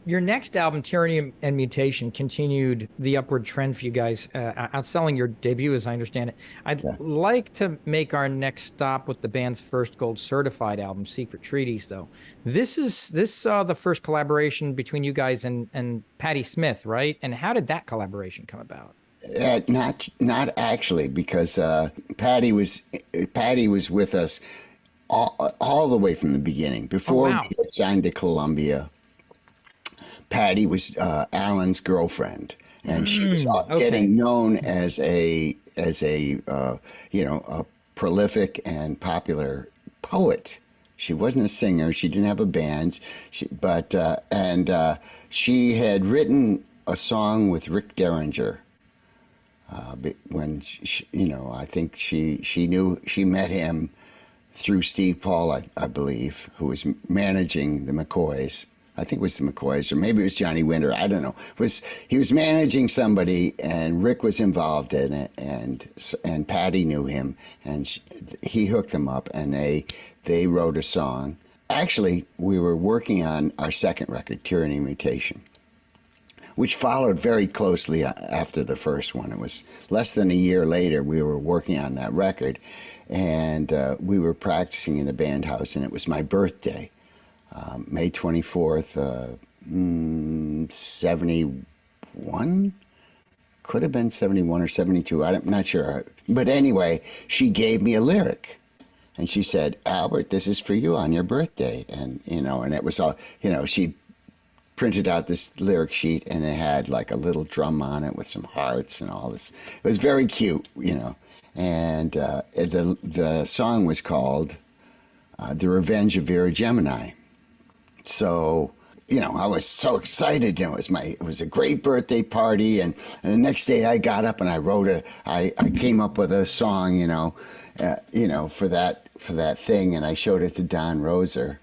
Your next album, Tyranny and Mutation, continued the upward trend for you guys, outselling your debut, as I understand it. I'd Yeah. like to make our next stop with the band's first gold certified album, Secret Treaties, though. This the first collaboration between you guys and Patti Smith, right? And how did that collaboration come about? Not actually, because Patty was with us all the way from the beginning. Oh, Before we wow. got signed to Columbia, Patty was Alan's girlfriend, and she was Okay. getting known as a a prolific and popular poet. She wasn't a singer. She didn't have a band. But and she had written a song with Rick Derringer when I think she met him through Steve Paul, I believe, who was managing the McCoys. I think it was the McCoys, or maybe it was Johnny Winter. I don't know. He was managing somebody, and Rick was involved in it, and Patty knew him, and he hooked them up, and they wrote a song. Actually, we were working on our second record, Tyranny and Mutation, which followed very closely after the first one. It was less than a year later we were working on that record, and we were practicing in the band house, and it was my birthday, May 24th, 71? Could have been 71 or 72. I'm not sure. But anyway, she gave me a lyric. And she said, Albert, this is for you on your birthday. And, and it was all, she printed out this lyric sheet, and it had like a little drum on it with some hearts and all this. It was very cute, And the song was called The Revenge of Vera Gemini. So, I was so excited. It was a great birthday party, and the next day I got up and I came up with a song, for that thing, and I showed it to Don Roser.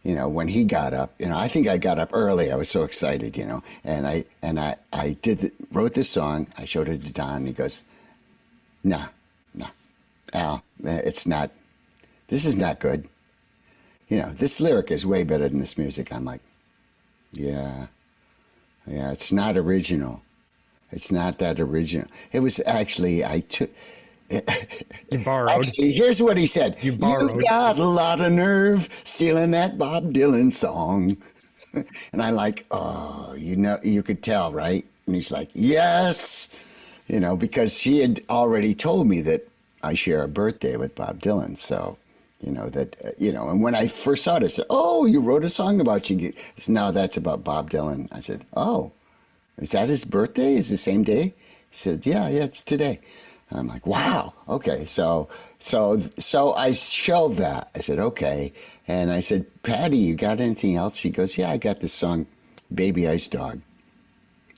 When he got up, I think I got up early. I was so excited, and I wrote this song. I showed it to Don, and he goes, "No, no, Al, it's not. This is not good. This lyric is way better than this music." I'm like, yeah, it's not original. It's not that original. It was actually, I took. You borrowed. Actually, here's what he said. You You've borrowed. got a lot of nerve stealing that Bob Dylan song. And I'm like, oh, you could tell, right? And he's like, yes, because she had already told me that I share a birthday with Bob Dylan. So, and when I first saw it, I said, oh, you wrote a song about you. He said, no, that's about Bob Dylan. I said, oh, is that his birthday? Is the same day? He said, yeah, it's today. I'm like, wow, okay. So I shelved that. I said, okay. And I said, Patty, you got anything else? She goes, yeah, I got this song, Baby Ice Dog.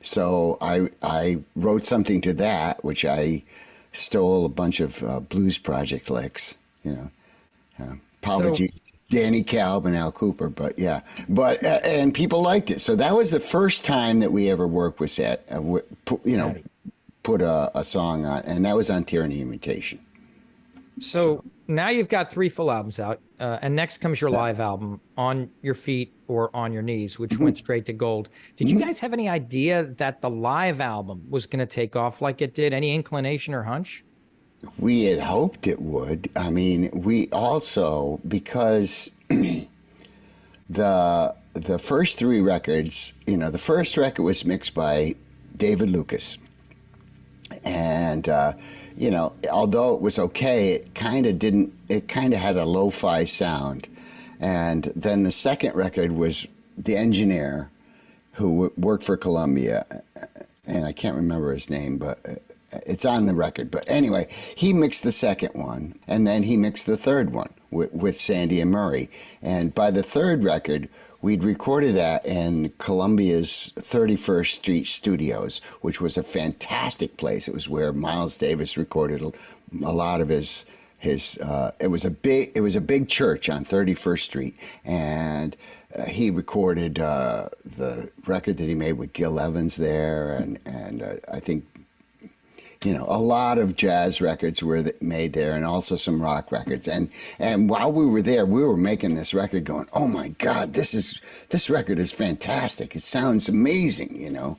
So I wrote something to that, which I stole a bunch of Blues Project licks, So Apology, Danny Kalb and Al Cooper, but yeah. And people liked it. So that was the first time that we ever worked with that, Patty. put a song on, and that was on Tyranny and Mutation. So now you've got three full albums out, and next comes your Yeah. live album, On Your Feet or On Your Knees, which Mhm. went straight to gold. Did you Mhm. guys have any idea that the live album was going to take off like it did? Any inclination or hunch? We had hoped it would. I mean, we also, because the first three records, the first record was mixed by David Lucas, and although it was okay, it kind of didn't. It kind of had a lo-fi sound, and then the second record was the engineer who worked for Columbia, and I can't remember his name, but it's on the record. But anyway, he mixed the second one, and then he mixed the third one with Sandy and Murray. And by the third record, we'd recorded that in Columbia's 31st Street Studios, which was a fantastic place. It was where Miles Davis recorded a lot of his. It was a big church on 31st Street, and he recorded the record that he made with Gil Evans there, and I think a lot of jazz records were made there, and also some rock records. And while we were there, we were making this record, going, "Oh my God, this record is fantastic! It sounds amazing!"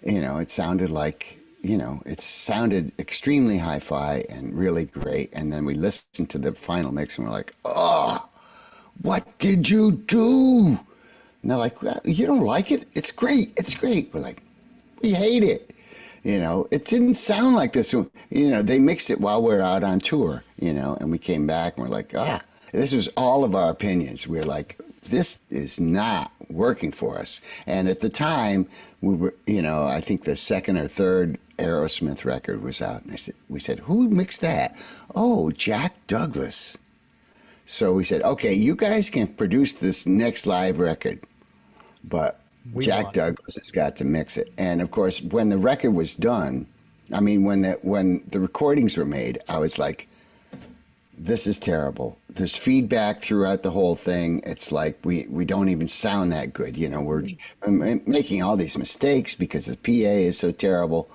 It sounded like, it sounded extremely hi-fi and really great. And then we listened to the final mix, and we're like, "Oh, what did you do?" And they're like, "Well, you don't like it? It's great. It's great." We're like, "We hate it." It didn't sound like this. They mixed it while we were out on tour, and we came back and we're like, this was all of our opinions. We were like, this is not working for us. And at the time, we were, I think the second or third Aerosmith record was out. And we said, who mixed that? Oh, Jack Douglas. So we said, okay, you guys can produce this next live record, but Jack Douglas has got to mix it. And of course, when the record was done, when the recordings were made, I was like, this is terrible. There's feedback throughout the whole thing. It's like we don't even sound that good. We're making all these mistakes because the PA is so terrible.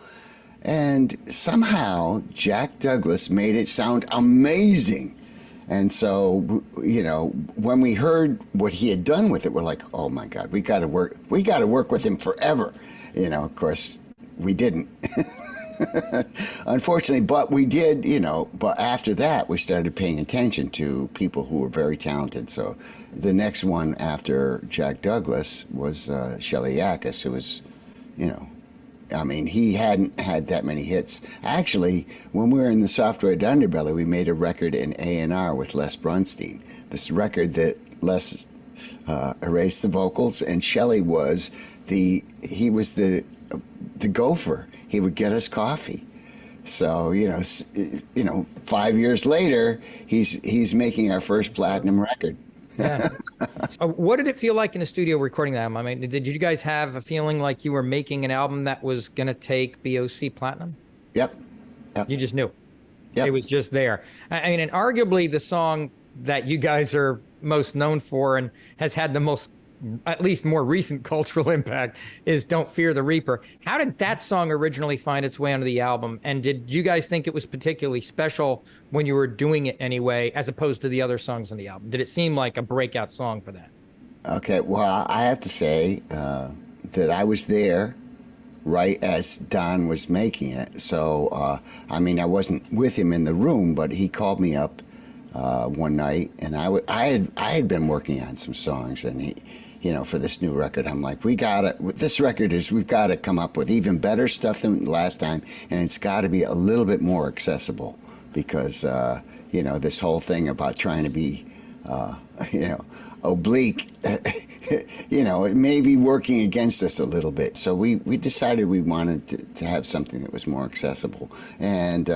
And somehow Jack Douglas made it sound amazing. And so, when we heard what he had done with it, we're like, oh my God, we got to work with him forever. Of course, we didn't, unfortunately, but we did, but after that, we started paying attention to people who were very talented. So the next one after Jack Douglas was Shelly Yakus, who was, he hadn't had that many hits. Actually, when we were in the Soft White Underbelly, we made a record in A&R with Les Brunstein. This record that Les erased the vocals, and Shelly was the gopher. He would get us coffee. So 5 years later, he's making our first platinum record. Yeah. What did it feel like in the studio recording that album? Did you guys have a feeling like you were making an album that was going to take BOC platinum? Yep. You just knew. Yep. It was just there. And arguably the song that you guys are most known for and has had the most, at least more recent cultural impact, is Don't Fear the Reaper. How did that song originally find its way onto the album? And did you guys think it was particularly special when you were doing it anyway, as opposed to the other songs on the album? Did it seem like a breakout song for that? Okay, well, I have to say that I was there right as Don was making it. So, I wasn't with him in the room, but he called me up one night, and I had been working on some songs, and he, for this new record, I'm like, we've got to come up with even better stuff than last time, and it's got to be a little bit more accessible, because this whole thing about trying to be oblique, it may be working against us a little bit. So we decided we wanted to have something that was more accessible, and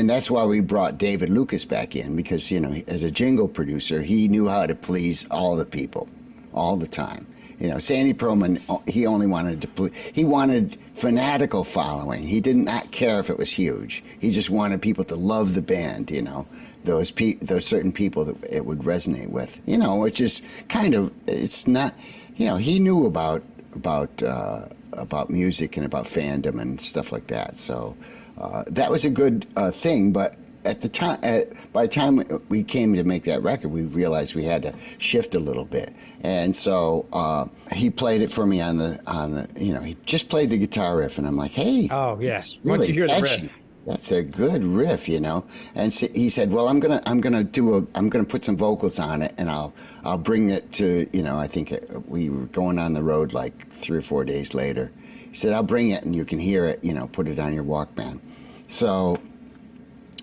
that's why we brought David Lucas back in, because as a jingle producer, he knew how to please all the people all the time. Sandy Pearlman, he only wanted he wanted fanatical following. He did not care if it was huge. He just wanted people to love the band, those certain people that it would resonate with, which is kind of, it's not, he knew about music and about fandom and stuff like that. So that was a good thing, but at the time, by the time we came to make that record, we realized we had to shift a little bit, and so he played it for me on the he just played the guitar riff, and I'm like, hey, oh yeah, really once you hear the catchy. riff. That's a good riff, And so he said, well, I'm gonna put some vocals on it, and I'll bring it to I think we were going on the road like 3 or 4 days later. He said, I'll bring it, and you can hear it, put it on your Walkman. So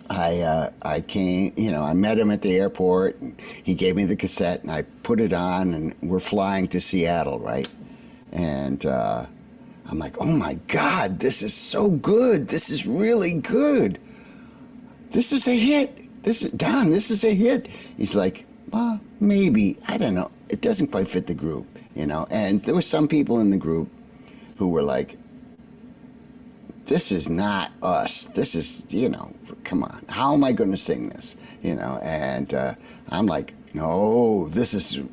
I came, I met him at the airport, and he gave me the cassette, and I put it on, and we're flying to Seattle, right? And I'm like, oh my God, this is so good. This is really good. This is a hit. This is a hit. He's like, well, maybe, I don't know. It doesn't quite fit the group, And there were some people in the group who were like, this is not us. This is, come on. How am I going to sing this? And I'm like, no,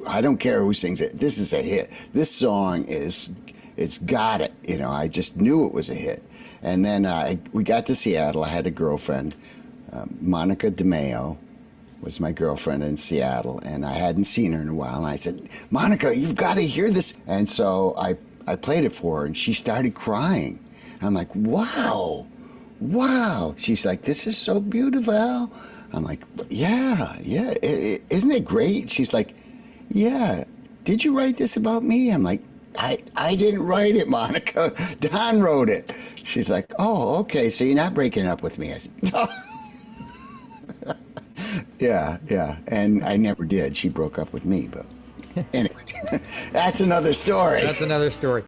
I don't care who sings it. This is a hit. This song is it's got it. You know, I just knew it was a hit. And then we got to Seattle. I had a girlfriend, Monica DeMeo was my girlfriend in Seattle, and I hadn't seen her in a while. And I said, Monica, you've got to hear this. And so I played it for her, and she started crying. I'm like, wow. She's like, this is so beautiful. I'm like, yeah. Isn't it great? She's like, yeah. Did you write this about me? I'm like, I didn't write it, Monica. Don wrote it. She's like, oh, okay, so you're not breaking up with me. I said, no. Yeah. And I never did. She broke up with me, but anyway, that's another story. That's another story.